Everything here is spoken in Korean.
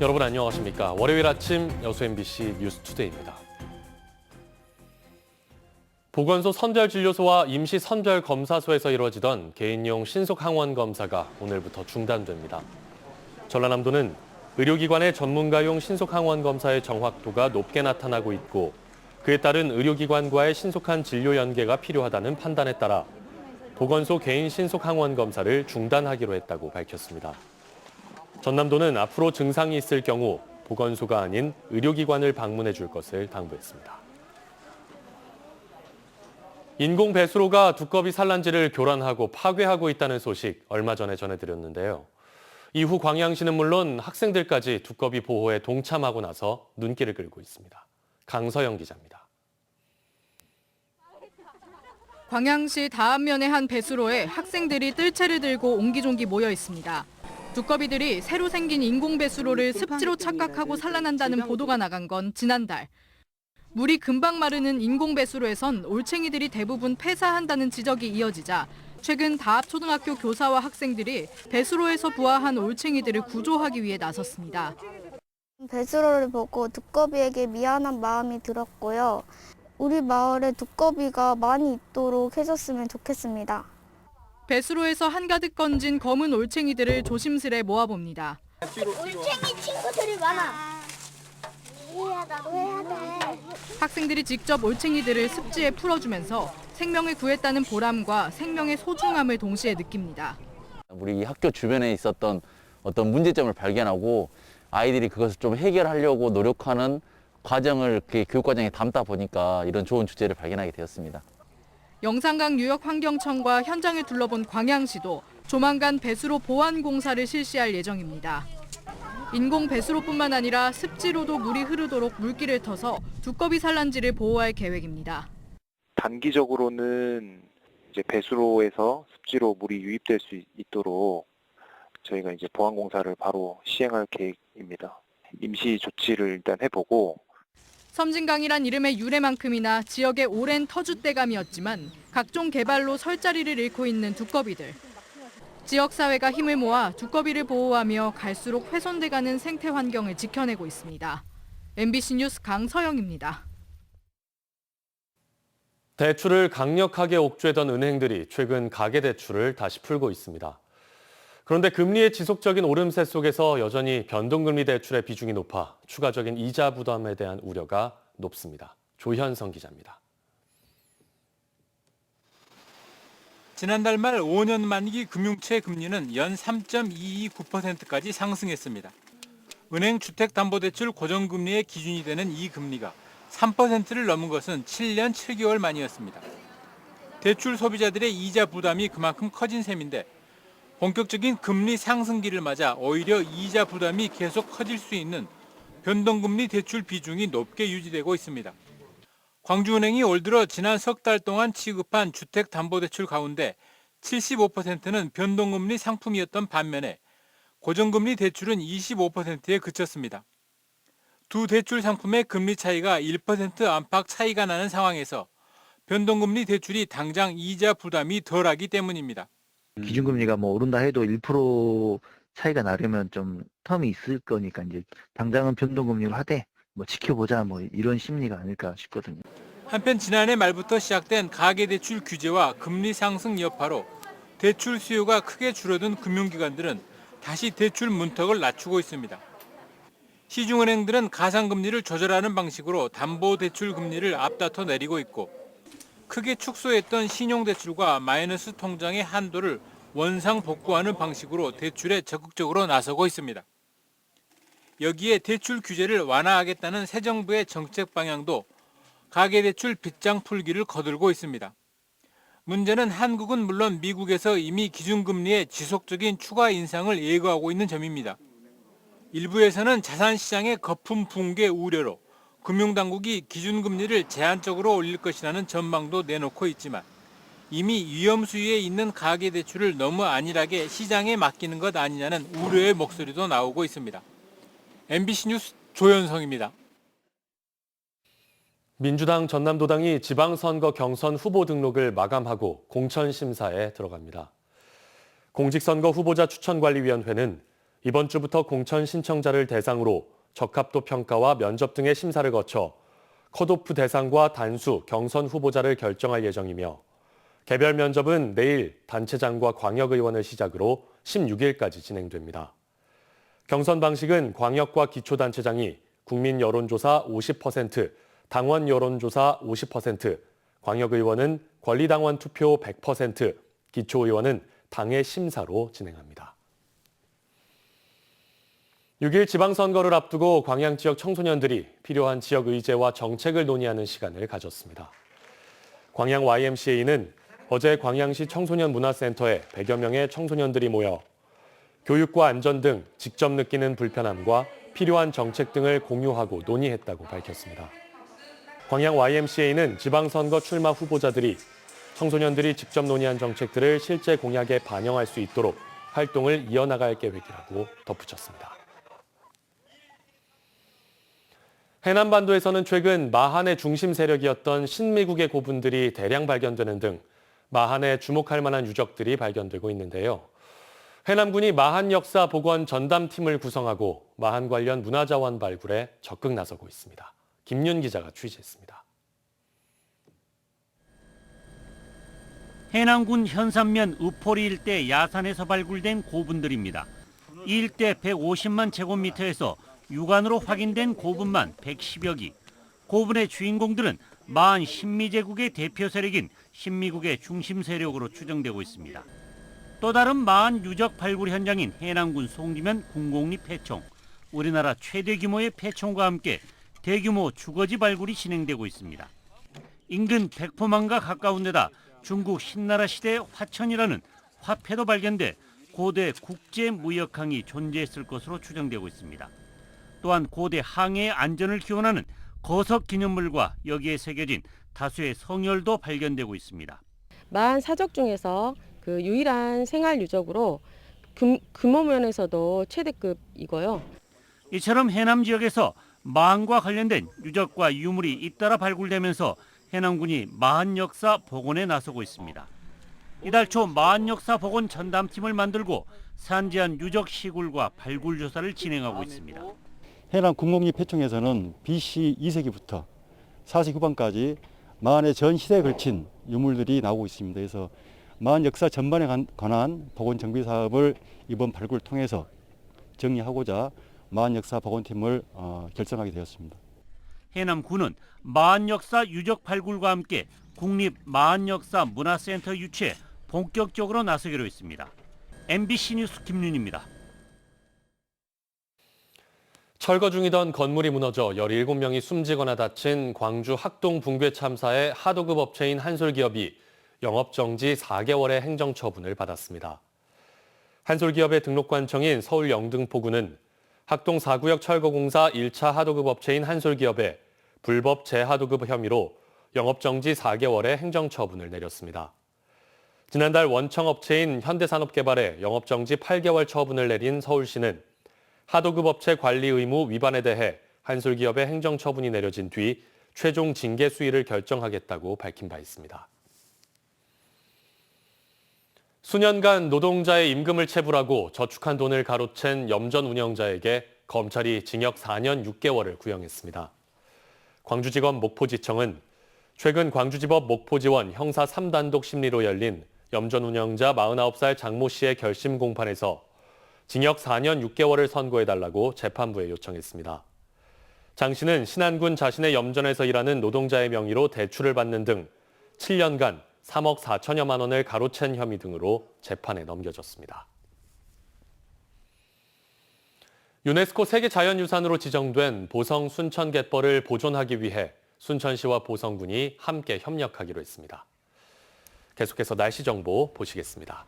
여러분 안녕하십니까? 월요일 아침 여수 MBC 뉴스투데이입니다. 보건소 선별진료소와 임시선별검사소에서 이루어지던 개인용 신속항원 검사가 오늘부터 중단됩니다. 전라남도는 의료기관의 전문가용 신속항원 검사의 정확도가 높게 나타나고 있고 그에 따른 의료기관과의 신속한 진료 연계가 필요하다는 판단에 따라 보건소 개인 신속항원 검사를 중단하기로 했다고 밝혔습니다. 전남도는 앞으로 증상이 있을 경우 보건소가 아닌 의료기관을 방문해 줄 것을 당부했습니다. 인공 배수로가 두꺼비 산란지를 교란하고 파괴하고 있다는 소식 얼마 전에 전해드렸는데요. 이후 광양시는 물론 학생들까지 두꺼비 보호에 동참하고 나서 눈길을 끌고 있습니다. 강서영 기자입니다. 광양시 다안면의 한 배수로에 학생들이 뜰채를 들고 옹기종기 모여 있습니다. 두꺼비들이 새로 생긴 인공 배수로를 습지로 착각하고 산란한다는 보도가 나간 건 지난달. 물이 금방 마르는 인공 배수로에선 올챙이들이 대부분 폐사한다는 지적이 이어지자 최근 다합초등학교 교사와 학생들이 배수로에서 부화한 올챙이들을 구조하기 위해 나섰습니다. 배수로를 보고 두꺼비에게 미안한 마음이 들었고요. 우리 마을에 두꺼비가 많이 있도록 해줬으면 좋겠습니다. 배수로에서 한가득 건진 검은 올챙이들을 조심스레 모아봅니다. 올챙이 친구들이 많아. 이해야, 나도 해야 돼. 학생들이 직접 올챙이들을 습지에 풀어주면서 생명을 구했다는 보람과 생명의 소중함을 동시에 느낍니다. 우리 학교 주변에 있었던 어떤 문제점을 발견하고 아이들이 그것을 좀 해결하려고 노력하는 과정을 교육과정에 담다 보니까 이런 좋은 주제를 발견하게 되었습니다. 영산강 유역환경청과 현장을 둘러본 광양시도 조만간 배수로 보완 공사를 실시할 예정입니다. 인공 배수로뿐만 아니라 습지로도 물이 흐르도록 물길을 터서 두꺼비 산란지를 보호할 계획입니다. 단기적으로는 이제 배수로에서 습지로 물이 유입될 수 있도록 저희가 이제 보완 공사를 바로 시행할 계획입니다. 임시 조치를 일단 해보고. 섬진강이란 이름의 유래만큼이나 지역의 오랜 터줏대감이었지만 각종 개발로 설 자리를 잃고 있는 두꺼비들. 지역사회가 힘을 모아 두꺼비를 보호하며 갈수록 훼손돼가는 생태 환경을 지켜내고 있습니다. MBC 뉴스 강서영입니다. 대출을 강력하게 옥죄던 은행들이 최근 가계대출을 다시 풀고 있습니다. 그런데 금리의 지속적인 오름세 속에서 여전히 변동금리 대출의 비중이 높아 추가적인 이자 부담에 대한 우려가 높습니다. 조현성 기자입니다. 지난달 말 5년 만기 금융채 금리는 연 3.229%까지 상승했습니다. 은행 주택담보대출 고정금리의 기준이 되는 이 금리가 3%를 넘은 것은 7년 7개월 만이었습니다. 대출 소비자들의 이자 부담이 그만큼 커진 셈인데 본격적인 금리 상승기를 맞아 오히려 이자 부담이 계속 커질 수 있는 변동금리 대출 비중이 높게 유지되고 있습니다. 광주은행이 올 들어 지난 석 달 동안 취급한 주택담보대출 가운데 75%는 변동금리 상품이었던 반면에 고정금리 대출은 25%에 그쳤습니다. 두 대출 상품의 금리 차이가 1% 안팎 차이가 나는 상황에서 변동금리 대출이 당장 이자 부담이 덜하기 때문입니다. 기준금리가 오른다 해도 1% 차이가 나려면 좀 텀이 있을 거니까 이제 당장은 변동금리로 하되 지켜보자 이런 심리가 아닐까 싶거든요. 한편 지난해 말부터 시작된 가계대출 규제와 금리 상승 여파로 대출 수요가 크게 줄어든 금융기관들은 다시 대출 문턱을 낮추고 있습니다. 시중은행들은 가상금리를 조절하는 방식으로 담보대출 금리를 앞다퉈 내리고 있고 크게 축소했던 신용대출과 마이너스 통장의 한도를 원상 복구하는 방식으로 대출에 적극적으로 나서고 있습니다. 여기에 대출 규제를 완화하겠다는 새 정부의 정책 방향도 가계대출 빗장 풀기를 거들고 있습니다. 문제는 한국은 물론 미국에서 이미 기준금리의 지속적인 추가 인상을 예고하고 있는 점입니다. 일부에서는 자산시장의 거품 붕괴 우려로 금융당국이 기준금리를 제한적으로 올릴 것이라는 전망도 내놓고 있지만 이미 위험 수위에 있는 가계대출을 너무 안일하게 시장에 맡기는 것 아니냐는 우려의 목소리도 나오고 있습니다. MBC 뉴스 조현성입니다. 민주당 전남도당이 지방선거 경선 후보 등록을 마감하고 공천 심사에 들어갑니다. 공직선거 후보자 추천관리위원회는 이번 주부터 공천 신청자를 대상으로 적합도 평가와 면접 등의 심사를 거쳐 컷오프 대상과 단수 경선 후보자를 결정할 예정이며 개별 면접은 내일 단체장과 광역의원을 시작으로 16일까지 진행됩니다. 경선 방식은 광역과 기초단체장이 국민 여론조사 50%, 당원 여론조사 50%, 광역의원은 권리당원 투표 100%, 기초의원은 당의 심사로 진행합니다. 6일 지방선거를 앞두고 광양 지역 청소년들이 필요한 지역 의제와 정책을 논의하는 시간을 가졌습니다. 광양 YMCA는 어제 광양시 청소년 문화센터에 100여 명의 청소년들이 모여 교육과 안전 등 직접 느끼는 불편함과 필요한 정책 등을 공유하고 논의했다고 밝혔습니다. 광양 YMCA는 지방선거 출마 후보자들이 청소년들이 직접 논의한 정책들을 실제 공약에 반영할 수 있도록 활동을 이어나갈 계획이라고 덧붙였습니다. 해남반도에서는 최근 마한의 중심 세력이었던 신미국의 고분들이 대량 발견되는 등 마한에 주목할 만한 유적들이 발견되고 있는데요. 해남군이 마한 역사 복원 전담팀을 구성하고 마한 관련 문화자원 발굴에 적극 나서고 있습니다. 김윤 기자가 취재했습니다. 해남군 현산면 우포리 일대 야산에서 발굴된 고분들입니다. 이 일대 150만 제곱미터에서 육안으로 확인된 고분만 110여 기. 고분의 주인공들은 마한 신미제국의 대표 세력인 신미국의 중심 세력으로 추정되고 있습니다. 또 다른 마한 유적 발굴 현장인 해남군 송지면 군곡리 폐총. 우리나라 최대 규모의 폐총과 함께 대규모 주거지 발굴이 진행되고 있습니다. 인근 백포만과 가까운 데다 중국 신나라 시대의 화천이라는 화폐도 발견돼 고대 국제무역항이 존재했을 것으로 추정되고 있습니다. 또한 고대 항해의 안전을 기원하는 거석 기념물과 여기에 새겨진 다수의 성열도 발견되고 있습니다. 마한 사적 중에서 그 유일한 생활 유적으로 규모 면에서도 최대급이고요. 이처럼 해남 지역에서 마한과 관련된 유적과 유물이 잇따라 발굴되면서 해남군이 마한 역사 복원에 나서고 있습니다. 이달 초 마한 역사 복원 전담팀을 만들고 산지한 유적 시굴과 발굴 조사를 진행하고 있습니다. 해남 군곡리 폐총에서는 BC 2세기부터 4세기 후반까지 마한의 전 시대에 걸친 유물들이 나오고 있습니다. 그래서 마한 역사 전반에 관한 복원 정비 사업을 이번 발굴을 통해서 정리하고자 마한 역사 복원팀을 결성하게 되었습니다. 해남군은 마한 역사 유적 발굴과 함께 국립 마한 역사 문화센터 유치에 본격적으로 나서기로 했습니다. MBC 뉴스 김윤입니다. 철거 중이던 건물이 무너져 17명이 숨지거나 다친 광주 학동 붕괴 참사의 하도급 업체인 한솔기업이 영업정지 4개월의 행정처분을 받았습니다. 한솔기업의 등록관청인 서울 영등포구는 학동 4구역 철거공사 1차 하도급 업체인 한솔기업에 불법 재하도급 혐의로 영업정지 4개월의 행정처분을 내렸습니다. 지난달 원청업체인 현대산업개발에 영업정지 8개월 처분을 내린 서울시는 하도급 업체 관리 의무 위반에 대해 한솔기업의 행정처분이 내려진 뒤 최종 징계 수위를 결정하겠다고 밝힌 바 있습니다. 수년간 노동자의 임금을 체불하고 저축한 돈을 가로챈 염전 운영자에게 검찰이 징역 4년 6개월을 구형했습니다. 광주지검 목포지청은 최근 광주지법 목포지원 형사 3단독 심리로 열린 염전 운영자 49살 장모 씨의 결심 공판에서 징역 4년 6개월을 선고해달라고 재판부에 요청했습니다. 장 씨는 신안군 자신의 염전에서 일하는 노동자의 명의로 대출을 받는 등 7년간 3억 4천여만 원을 가로챈 혐의 등으로 재판에 넘겨졌습니다. 유네스코 세계자연유산으로 지정된 보성 순천 갯벌을 보존하기 위해 순천시와 보성군이 함께 협력하기로 했습니다. 계속해서 날씨 정보 보시겠습니다.